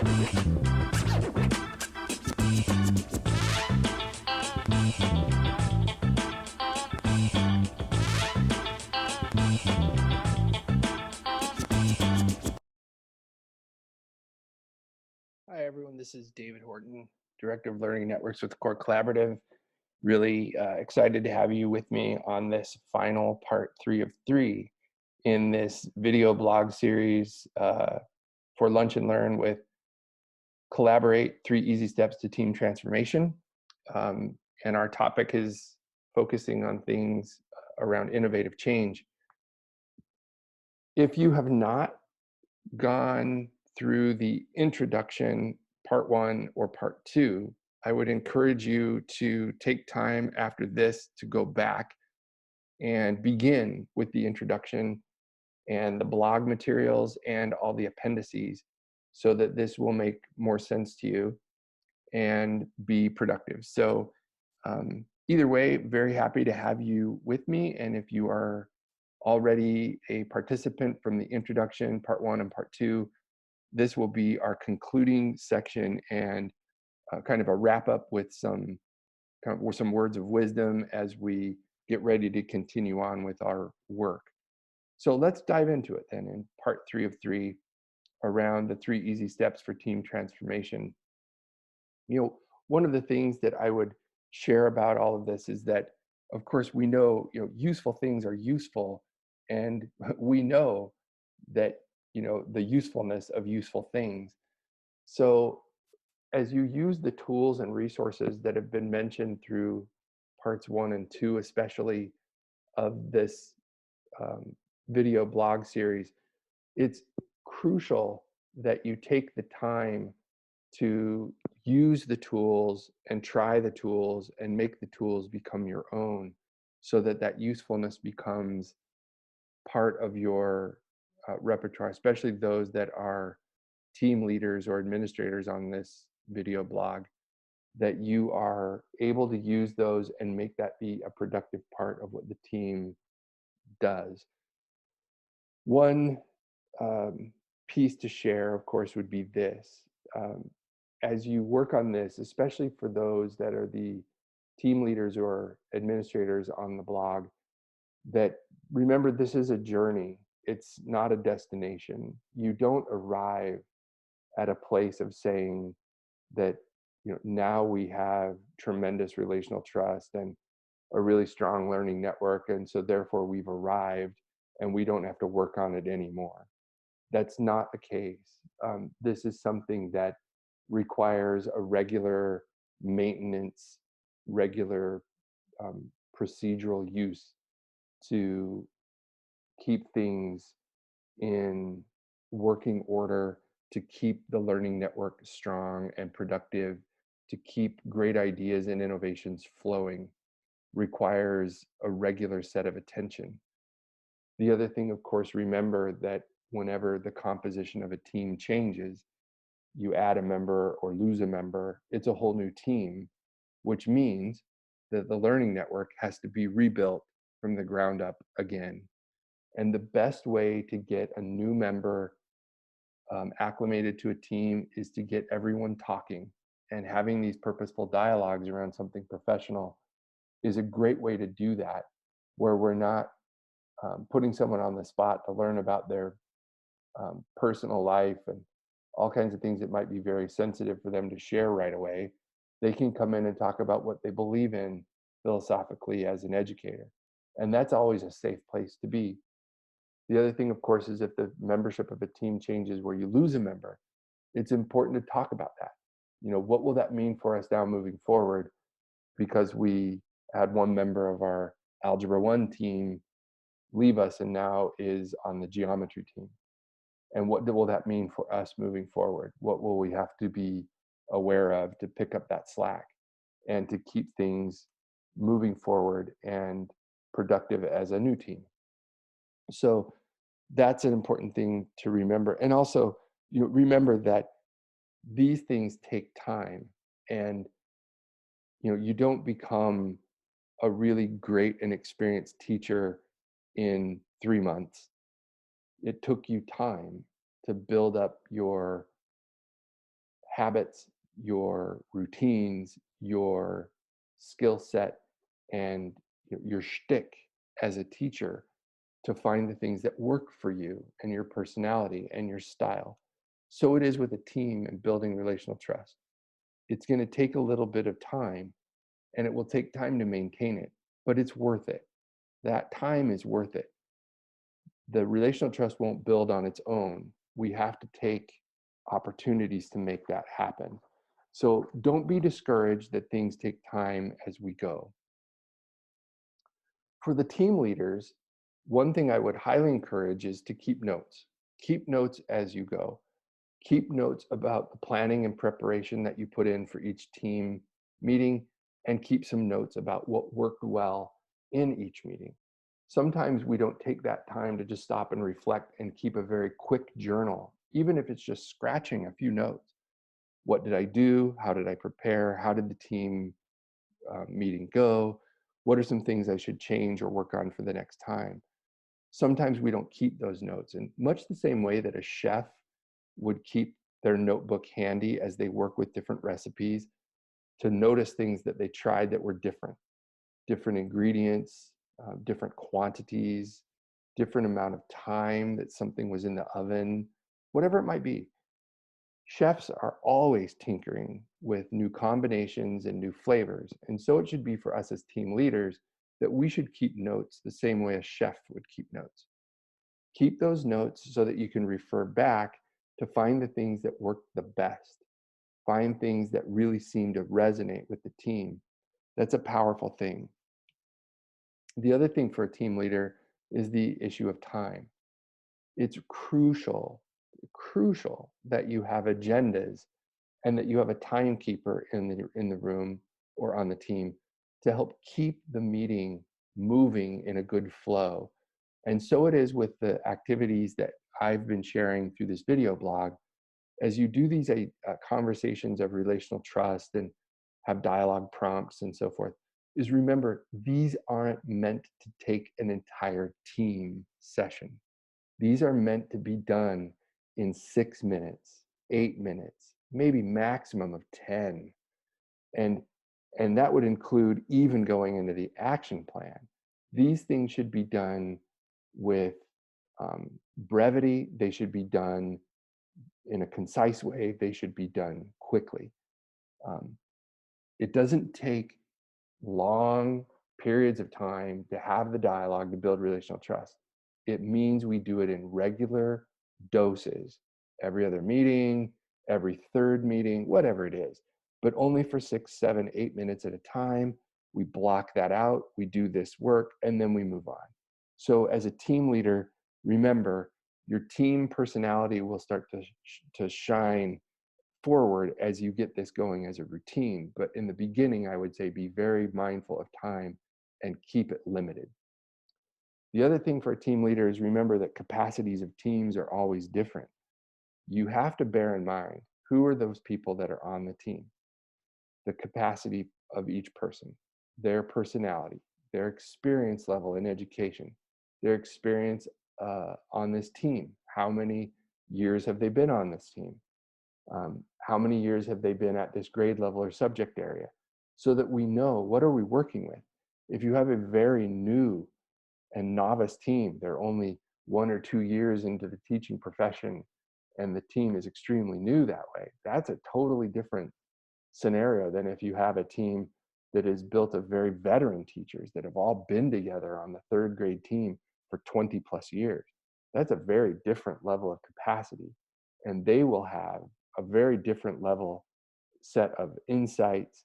Hi, everyone. This is David Horton, Director of Learning Networks with Core Collaborative. Really excited to have you with me on this final part 3 of 3 in this video blog series for Lunch and Learn with Collaborate, 3 Easy Steps to Team Transformation. And our topic is focusing on things around innovative change. If you have not gone through the introduction, part 1 or part 2, I would encourage you to take time after this to go back and begin with the introduction and the blog materials and all the appendices so that this will make more sense to you and be productive. So either way, very happy to have you with me. And if you are already a participant from the introduction, part 1 and part 2, this will be our concluding section and kind of a wrap up with some words of wisdom as we get ready to continue on with our work. So let's dive into it then in part 3 of 3 around the 3 easy steps for team transformation. One of the things that I would share about all of this is that, of course, we know, useful things are useful, and we know that, the usefulness of useful things. So as you use the tools and resources that have been mentioned through parts 1 and 2, especially of this video blog series, it's crucial that you take the time to use the tools and try the tools and make the tools become your own so that that usefulness becomes part of your repertoire, especially those that are team leaders or administrators on this video blog, that you are able to use those and make that be a productive part of what the team does. One piece to share, of course, would be this. As you work on this, especially for those that are the team leaders or administrators on the blog, that remember this is a journey. It's not a destination. You don't arrive at a place of saying that, now we have tremendous relational trust and a really strong learning network, and so therefore we've arrived and we don't have to work on it anymore. That's not the case. This is something that requires a regular maintenance, regular procedural use to keep things in working order, to keep the learning network strong and productive, to keep great ideas and innovations flowing, requires a regular set of attention. The other thing, of course, remember that whenever the composition of a team changes, you add a member or lose a member, it's a whole new team, which means that the learning network has to be rebuilt from the ground up again. And the best way to get a new member acclimated to a team is to get everyone talking, and having these purposeful dialogues around something professional is a great way to do that, where we're not putting someone on the spot to learn about their personal life and all kinds of things that might be very sensitive for them to share right away. They can come in and talk about what they believe in philosophically as an educator. And that's always a safe place to be. The other thing, of course, is if the membership of a team changes where you lose a member, it's important to talk about that. What will that mean for us now moving forward? Because we had one member of our Algebra 1 team leave us and now is on the geometry team. And what will that mean for us moving forward? What will we have to be aware of to pick up that slack and to keep things moving forward and productive as a new team? So that's an important thing to remember. And also, remember that these things take time, and you don't become a really great and experienced teacher in 3 months. It took you time to build up your habits, your routines, your skill set, and your shtick as a teacher to find the things that work for you and your personality and your style. So it is with a team and building relational trust. It's going to take a little bit of time, and it will take time to maintain it, but it's worth it. That time is worth it. The relational trust won't build on its own. We have to take opportunities to make that happen. So don't be discouraged that things take time as we go. For the team leaders, one thing I would highly encourage is to keep notes. Keep notes as you go. Keep notes about the planning and preparation that you put in for each team meeting, and keep some notes about what worked well in each meeting. Sometimes we don't take that time to just stop and reflect and keep a very quick journal, even if it's just scratching a few notes. What did I do? How did I prepare? How did the team meeting go? What are some things I should change or work on for the next time? Sometimes we don't keep those notes. And much the same way that a chef would keep their notebook handy as they work with different recipes to notice things that they tried that were different, different ingredients, different quantities, different amount of time that something was in the oven, whatever it might be. Chefs are always tinkering with new combinations and new flavors. And so it should be for us as team leaders that we should keep notes the same way a chef would keep notes. Keep those notes so that you can refer back to find the things that work the best, find things that really seem to resonate with the team. That's a powerful thing. The other thing for a team leader is the issue of time. It's crucial that you have agendas and that you have a timekeeper in the room or on the team to help keep the meeting moving in a good flow. And so it is with the activities that I've been sharing through this video blog. As you do these conversations of relational trust and have dialogue prompts and so forth, is remember, these aren't meant to take an entire team session. These are meant to be done in 6 minutes, 8 minutes, maybe maximum of 10. And, and that would include even going into the action plan. These things should be done with brevity. They should be done in a concise way. They should be done quickly. Um, it doesn't take long periods of time to have the dialogue to build relational trust. It means we do it in regular doses, every other meeting, every third meeting, whatever it is, but only for 6, 7, 8 minutes at a time. We block that out, we do this work, and then we move on. So as a team leader, remember, your team personality will start to shine forward as you get this going as a routine. But in the beginning, I would say be very mindful of time and keep it limited. The other thing for a team leader is remember that capacities of teams are always different. You have to bear in mind who are those people that are on the team, the capacity of each person, their personality, their experience level in education, their experience on this team. How many years have they been on this team? How many years have they been at this grade level or subject area, so that we know what are we working with. If you have a very new and novice team, they're only 1 or 2 years into the teaching profession and the team is extremely new that way, that's a totally different scenario than if you have a team that is built of very veteran teachers that have all been together on the third grade team for 20 plus years. That's a very different level of capacity, and they will have a very different level set of insights,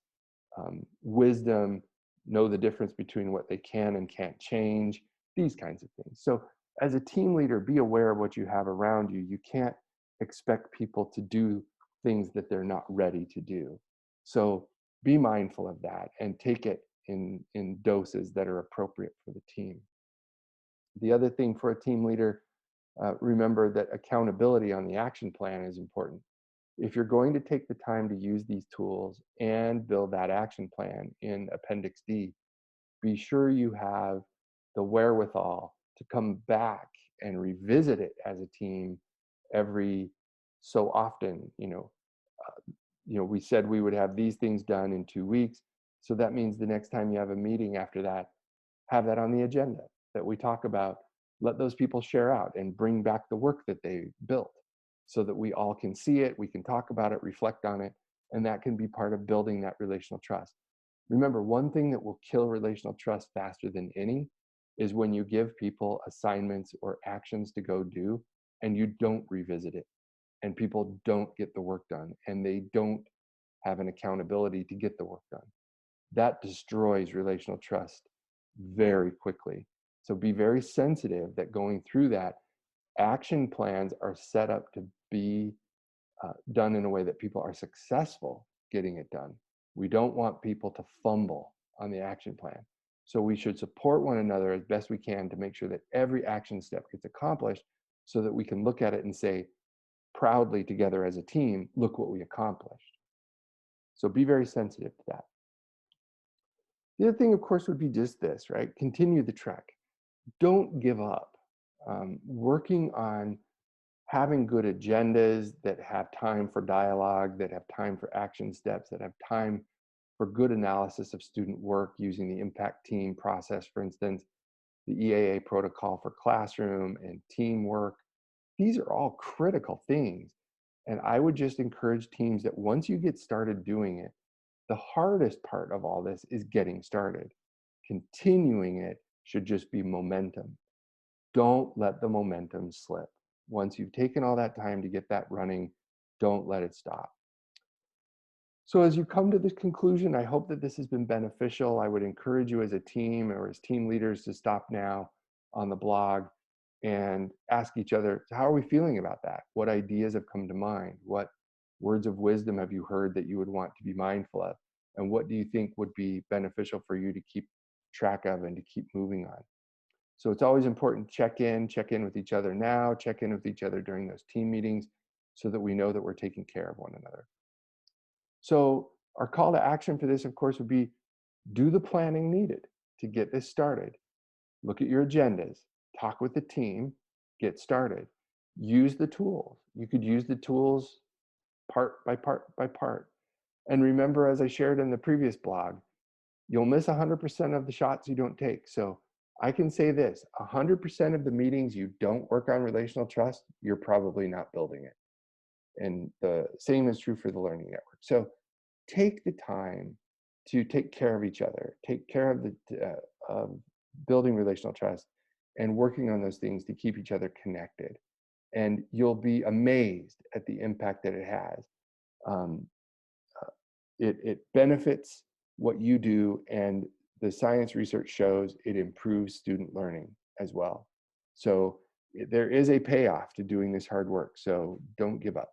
wisdom, know the difference between what they can and can't change, these kinds of things. So as a team leader, be aware of what you have around you. You can't expect people to do things that they're not ready to do. So be mindful of that and take it in doses that are appropriate for the team. The other thing for a team leader, remember that accountability on the action plan is important. If you're going to take the time to use these tools and build that action plan in Appendix D, be sure you have the wherewithal to come back and revisit it as a team every so often, we said we would have these things done in 2 weeks. So that means the next time you have a meeting after that, have that on the agenda that we talk about. Let those people share out and bring back the work that they built so that we all can see it, we can talk about it, reflect on it, and that can be part of building that relational trust. Remember, one thing that will kill relational trust faster than any is when you give people assignments or actions to go do and you don't revisit it and people don't get the work done and they don't have an accountability to get the work done. That destroys relational trust very quickly. So be very sensitive that going through that, action plans are set up to be done in a way that people are successful getting it done. We don't want people to fumble on the action plan. So we should support one another as best we can to make sure that every action step gets accomplished so that we can look at it and say proudly together as a team, look what we accomplished. So be very sensitive to that. The other thing, of course, would be just this, right? Continue the trek. Don't give up. Working on having good agendas that have time for dialogue, that have time for action steps, that have time for good analysis of student work using the impact team process, for instance, the EAA protocol for classroom and teamwork. These are all critical things. And I would just encourage teams that once you get started doing it, the hardest part of all this is getting started. Continuing it should just be momentum. Don't let the momentum slip. Once you've taken all that time to get that running, don't let it stop. So as you come to this conclusion, I hope that this has been beneficial. I would encourage you as a team or as team leaders to stop now on the blog and ask each other, how are we feeling about that? What ideas have come to mind? What words of wisdom have you heard that you would want to be mindful of? And what do you think would be beneficial for you to keep track of and to keep moving on? So it's always important to check in with each other now, check in with each other during those team meetings so that we know that we're taking care of one another. So our call to action for this, of course, would be do the planning needed to get this started. Look at your agendas, talk with the team, get started. Use the tools. You could use the tools part by part by part. And remember, as I shared in the previous blog, you'll miss 100% of the shots you don't take. So I can say this, 100% of the meetings you don't work on relational trust, you're probably not building it. And the same is true for the learning network. So take the time to take care of each other, take care of building relational trust and working on those things to keep each other connected. And you'll be amazed at the impact that it has. Um, it benefits what you do, and the science research shows it improves student learning as well. So there is a payoff to doing this hard work, so don't give up.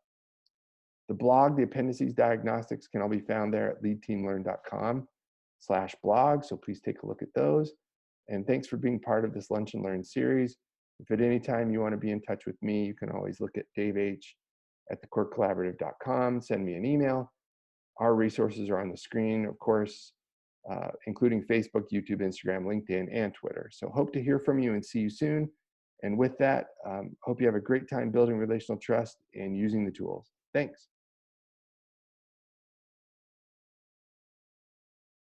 The blog, the appendices diagnostics, can all be found there at leadteamlearn.com/blog, so please take a look at those. And thanks for being part of this Lunch and Learn series. If at any time you want to be in touch with me, you can always look at daveh@thecorecollaborative.com, send me an email. Our resources are on the screen, of course, including Facebook, YouTube, Instagram, LinkedIn, and Twitter. So hope to hear from you and see you soon. And with that, hope you have a great time building relational trust and using the tools. Thanks.